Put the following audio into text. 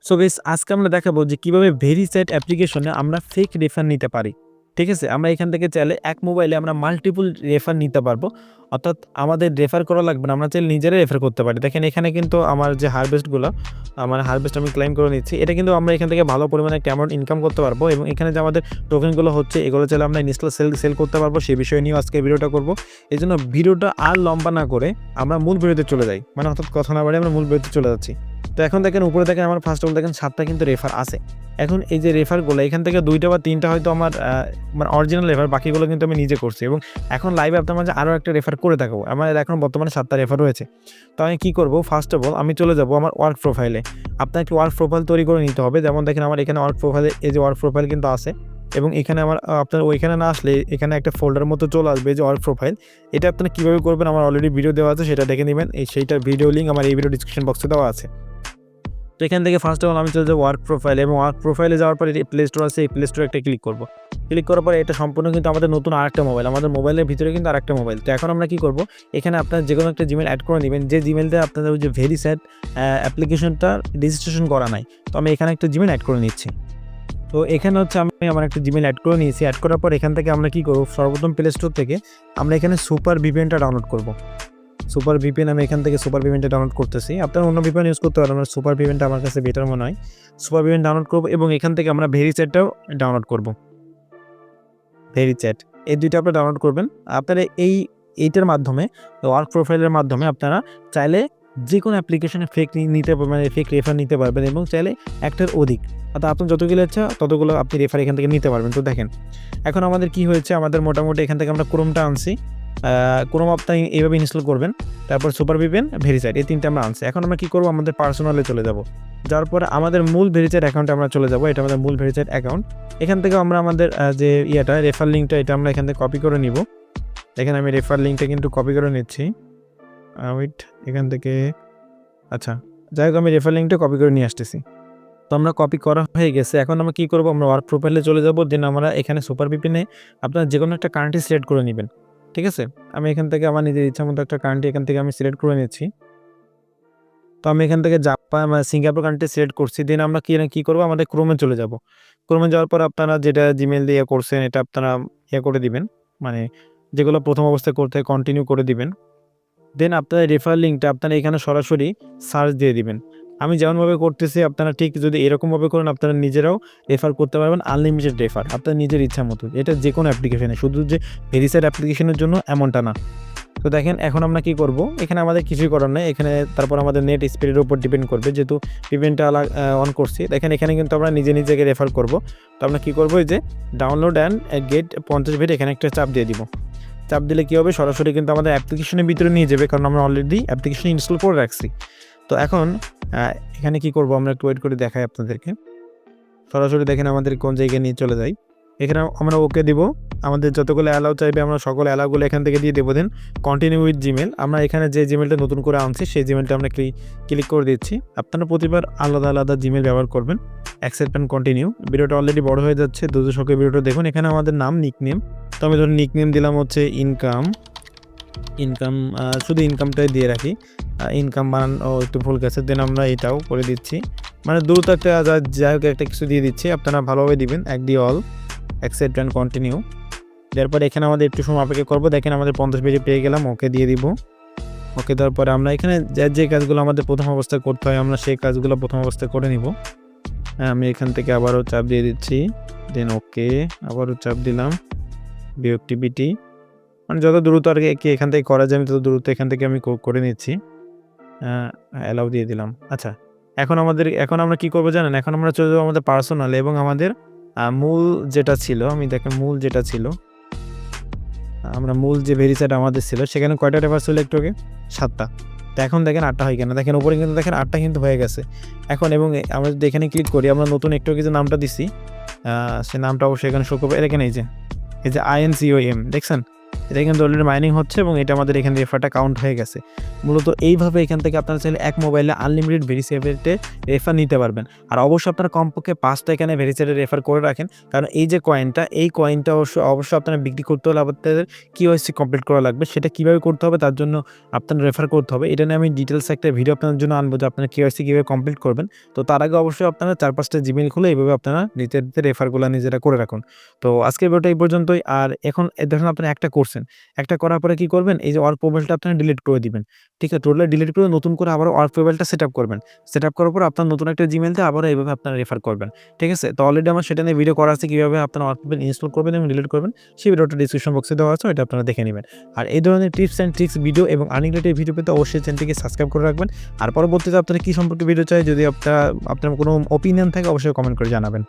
So guys আজকে আমরা দেখাবো যে কিভাবে ভেরিসাইট অ্যাপ্লিকেশনে আমরা ফেক রেফার নিতে পারি। ঠিক আছে? আমরা এখান থেকে চাইলে এক মোবাইলে আমরা মাল্টিপল রেফার নিতে পারবো। অর্থাৎ আমাদের রেফার করা লাগবে না। আমরা চাইলে নিজেরাই রেফার করতে পারি। দেখেন এখানে কিন্তু আমার যে হারভেস্টগুলো, আমার হারভেস্ট আমি ক্লেইম করে নিচ্ছি। এটা কিন্তু আমরা এখান থেকে ভালো পরিমাণে একটা অ্যামাউন্ট ইনকাম করতে পারবো এবং এখানে যে আমাদের টোকেনগুলো হচ্ছে এগুলো চাইলে আমরা ইনস্টল সেল করতে পারবো। সেই বিষয় নিয়েও আজকে ভিডিওটা করব। এজন্য ভিডিওটা আর লম্বা না করে আমরা মূল ভিডিওতে চলে যাই। মানে অর্থাৎ কথা না বাড়িয়ে আমরা মূল ভিডিওতে চলে যাচ্ছি। তো এখন দেখেন উপরে দেখেন আমার ফার্স্ট অফ অল দেখেন 7টা কিন্তু রেফার আছে। এখন এই যে রেফারগুলো এখান থেকে 2টা বা 3টা হয়তো আমার মানে অরিজিনাল রেফার, বাকিগুলো কিন্তু আমি নিজে করছি এবং এখন লাইভে আপনার মাঝে আরও একটা রেফার করে দেখাবো। আমার এখন বর্তমানে 7টা রেফার রয়েছে। তো আমি কী করবো, ফার্স্ট অফ অল আমি চলে যাবো আমার ওয়ার্ক প্রোফাইলে। আপনার একটি ওয়ার্ক প্রোফাইল তৈরি করে নিতে হবে। যেমন দেখেন আমার এখানে ওয়ার্ক প্রোফাইলে এই যে ওয়ার্ক প্রোফাইল কিন্তু আছে এবং এখানে আমার আপনার ওইখানে না আসলে এখানে একটা ফোল্ডার মতো চলে আসবে যে ওয়ার্ক প্রোফাইল। এটা আপনারা কীভাবে করবেন আমার অলরেডি ভিডিও দেওয়া আছে, সেটা দেখে নেবেন। সেইটার ভিডিও লিঙ্ক আমার এই ভিডিও ডিসক্রিপশন বক্সে দেওয়া আছে। তো এখান থেকে ফার্স্ট অফ অল আমি চলে যাবো ওয়ার্ক প্রোফাইলে এবং ওয়ার্ক প্রোফাইলে যাওয়ার পরে প্লে স্টোর আছে, এই প্লে স্টোরে একটা ক্লিক করবো। ক্লিক করার পরে এটা সম্পূর্ণ কিন্তু আমাদের নতুন আরেকটা মোবাইল, আমাদের মোবাইলের ভিতরে কিন্তু আরেকটা মোবাইল। তো এখন আমরা কী করবো, এখানে আপনার যে কোনো একটা জিমেল অ্যাড করে নেবেন, যে জিমেলটা আপনাদের ওই যে ভেরিসাইট অ্যাপ্লিকেশনটা রেজিস্ট্রেশন করা নাই। তো আমি এখানে একটা জিমেল অ্যাড করে নিচ্ছি। তো এখানে হচ্ছে আমি আমার একটা জিমেল অ্যাড করে নিয়েছি। অ্যাড করার পর এখান থেকে আমরা কী করবো, সর্বপ্রথম প্লে স্টোর থেকে আমরা এখানে সুপার ভিপিএনটা ডাউনলোড করবো। সুপার ভিপিএন আমি এখান থেকে সুপার ভিপিএনটা ডাউনলোড করতেছি। আপনারা অন্য ভিপিএন ইউজ করতে পারেন, আমার সুপার ভিপিএনটা আমার কাছে বেটার মনে হয়। সুপার ভিপিএন ডাউনলোড করবো এবং এখান থেকে আমরা ভেরিসাইটটাও ডাউনলোড করবো। ভেরিচ্যাট এই 2টা আপনারা ডাউনলোড করবেন। আপনারা এইটার মাধ্যমে ওয়ার্ক প্রোফাইলের মাধ্যমে আপনারা চাইলে যে কোনো অ্যাপ্লিকেশনে ফেক নিতে মানে ফেক রেফার নিতে পারবেন এবং চাইলে একটার অধিক, অর্থাৎ আপনার যতগুলো ইচ্ছা ততগুলো আপনি রেফার এখান থেকে নিতে পারবেন। তো দেখেন এখন আমাদের কি হয়েছে, আমাদের মোটামুটি এখান থেকে আমরা ক্রোমটা আনছি। ক্রোম আপনি এইভাবে ইনস্টল করবেন, তারপর সুপার ভিপিএন, ভেরিসাইট, এই 3টা আমরা আনছি। এখন আমরা কী করবো, আমাদের পার্সোনালে চলে যাব। যাওয়ার পরে আমাদের মূল ভেরিসাইট অ্যাকাউন্টে আমরা চলে যাব। এটা আমাদের মূল ভেরিসাইট অ্যাকাউন্ট। এখান থেকে আমরা আমাদের যে রেফার লিঙ্কটা এটা আমরা এখান থেকে কপি করে নিব। দেখেন আমি রেফার লিঙ্কটা কিন্তু কপি করে নিচ্ছি। এখান থেকে আচ্ছা যাই হোক আমি রেফার লিঙ্কটা কপি করে নিয়ে আসতেছি। তো আমরা কপি করা হয়ে গেছে। এখন আমরা কী করবো, আমরা ওয়ার্ক প্রোফাইলে চলে যাব। দেন আমরা এখানে সুপার ভিপিএনে আপনারা যে কোনো একটা কান্ট্রি সিলেক্ট করে নেবেন। ঠিক আছে? আমি এখান থেকে আমার নিজের ইচ্ছা মতো একটা কান্ট্রি এখান থেকে আমি সিলেক্ট করে নিচ্ছি। তো আমি এখান থেকে জাপান বা সিঙ্গাপুর কান্ট্রি সিলেক্ট করছি। দেন আমরা কী করবো, আমাদের ক্রোমে চলে যাব। ক্রোমে যাওয়ার পর আপনারা যেটা জিমেল দিয়ে করছেন এটা আপনারা করে দিবেন, মানে যেগুলো প্রথম অবস্থায় করতে কন্টিনিউ করে দিবেন। দেন আপনার রেফার লিঙ্কটা আপনারা এখানে সরাসরি সার্চ দিয়ে দিবেন। আমি যেমনভাবে করতেছি আপনারা ঠিক যদি এরকমভাবে করেন আপনারা নিজেরাও রেফার করতে পারবেন, আনলিমিটেড রেফার আপনার নিজের ইচ্ছা মতো। এটা যে কোনো অ্যাপ্লিকেশনে, শুধু যে ভেরিসাইট অ্যাপ্লিকেশনের জন্য এমনটা না। তো দেখেন এখন আমরা কী করব, এখানে আমাদের কিছুই করার নেই। এখানে তারপর আমাদের নেট স্পিডের উপর ডিপেন্ড করবে, যেহেতু ভিপিএনটা অন করছি। দেখেন এখানে কিন্তু আমরা নিজেকে রেফার করব। তো আমরা কী করবো, এই যে ডাউনলোড অ্যান্ড গেট 50 ভেট এখানে একটা চাপ দিয়ে দিব। চাপ দিলে কী হবে, সরাসরি কিন্তু আমাদের অ্যাপ্লিকেশনের ভিতরে নিয়ে যাবে, কারণ আমরা অলরেডি অ্যাপ্লিকেশন ইনস্টল করে রাখছি। তো এখন এখানে কী করব, আমরা একটু ওয়েট করে দেখাই আপনাদেরকে। সরাসরি দেখেন আমাদের কোন জায়গায় নিয়ে চলে যাই। এখানে আমরা ওকে দিব। আমাদের যতগুলো অ্যালাউ চাইবে আমরা সকল অ্যালাউগুলো এখান থেকে দিয়ে দেবো। দেন কন্টিনিউ উইথ জিমেল, আমরা এখানে যে জিমেলটা নতুন করে আনছি সেই জিমেলটা আমরা ক্লিক করে দিচ্ছি। আপনারা প্রতিবার আলাদা আলাদা জিমেল ব্যবহার করবেন। Accept and continue. ভিডিওটা অলরেডি বড় হয়ে যাচ্ছে, ধৈর্য সহকারে ভিডিওটা দেখুন। এখানে আমাদের নাম নিকনেম, তো আমি ধরুন নিকনেম দিলাম হচ্ছে ইনকাম। শুধু ইনকামটাই দিয়ে রাখি। ইনকাম বানানো একটু ভুল গেছে, দেন আমরা এটাও করে দিচ্ছি। মানে দ্রুত একটা যাই হোক একটা কিছু দিয়ে দিচ্ছি, আপনারা ভালোভাবে দিবেন। All accept and continue. তারপরে এখানে আমাদের একটু সময় অপেক্ষা করবো। দেখেন আমাদের 50 পেজে পেয়ে গেলাম, ওকে দিয়ে দিব। ওকে দেওয়ার পরে আমরা এখানে যে কাজগুলো আমাদের প্রথম অবস্থায় করতে হয় আমরা সেই কাজগুলো প্রথম অবস্থায় করে নিব। আমি এখান থেকে আবারও চাপ দিয়ে দিচ্ছি। দেন ওকে, আবারও চাপ দিলাম। ভিউ অ্যাক্টিভিটি, মানে যত দ্রুত আর কি এখান থেকে করা যায় আমি তত দ্রুত এখান থেকে আমি করে নিচ্ছি। অ্যালাউ দিয়ে দিলাম। আচ্ছা এখন আমরা কী করবো জানেন, এখন আমরা চলে যাবো আমাদের পার্সোনাল এবং আমাদের মূল যেটা ছিল, আমি দেখেন মূল যেটা ছিল, আমরা মূল যে ভেরিসাইট আমাদের ছিল সেখানে কয়টা রেফার ছিল একটু আগে, 7টা। তো এখন দেখেন 8টা হয় কেন, দেখেন উপরে কিন্তু দেখেন 8টা কিন্তু হয়ে গেছে এখন। এবং আমরা যদি এখানে ক্লিক করি, আমরা নতুন একটু আগে যে নামটা দিছি সে নামটা অবশ্যই এখানে শো করবে। এখানে এই যে INCOM দেখছেন, এটা কিন্তু অলরেডি মাইনিং হচ্ছে এবং এটা আমাদের এখানে রেফারটা কাউন্ট হয়ে গেছে। মূলত এইভাবে এখান থেকে আপনারা চাইলে এক মোবাইলে আনলিমিটেড ভেরিসিয়েবলতে রেফার নিতে পারবেন। আর অবশ্যই আপনারা কমপক্ষে 5টা এখানে ভেরিসিয়েবল রেফার করে রাখেন, কারণ এই যে কয়েনটা, এই কয়েনটা অবশ্যই আপনারা বিক্রি করতে হলে আপনাদের কেওয়াইসি কমপ্লিট করা লাগবে। সেটা কীভাবে করতে হবে তার জন্য আপনার রেফার করতে হবে। এটা নিয়ে আমি ডিটেলস একটা ভিডিও আপনাদের জন্য আনবো যে আপনারা কেওয়াইসি কীভাবে কমপ্লিট করবেন। তো তার আগে অবশ্যই আপনারা 4-5টা জিমেইল খুলে এইভাবে আপনারা নিজেদের রেফারগুলো নিজেরা করে রাখুন। তো আজকের ভিডিওটা এই পর্যন্তই। আর এখন দেখুন আপনারা একটা করছেন, একটা করার পরে কি করবেন, এই যে ওয়ার্ক প্রোফাইলটা আপনারা ডিলিট করে দিবেন। ঠিক আছে, টোটালি ডিলিট করে নতুন করে আবার ওয়ার্ক প্রোফাইলটা সেট আপ করবেন। সেট আপ করার পর আপনার নতুন একটা জিমেইল দিয়ে আবারও এইভাবে আপনারা রেফার করবেন। ঠিক আছে, তো অলরেডি আমার সেটা নিয়ে ভিডিও করা আছে কীভাবে আপনারা ওয়ার্ক প্রোফাইল ইনস্টল করবেন এবং ডিলিট করবেন, সেই ভিডিওটা ডিসক্রিপশন বক্সে দেওয়া আছে, ওইটা আপনারা দেখে নেবেন। আর এই ধরনের টিপস অ্যান্ড ট্রিক্স ভিডিও এবং আর্নিং রিলেটেড ভিডিও পেতে অবশ্যই চ্যানেলটিকে সাবস্ক্রাইব করে রাখবেন। আর পরবর্তীতে আপনারা কী সম্পর্কে ভিডিও চাই, যদি আপনার কোনো ওপিনিয়ন থাকে অবশ্যই কমেন্ট করে জানাবেন।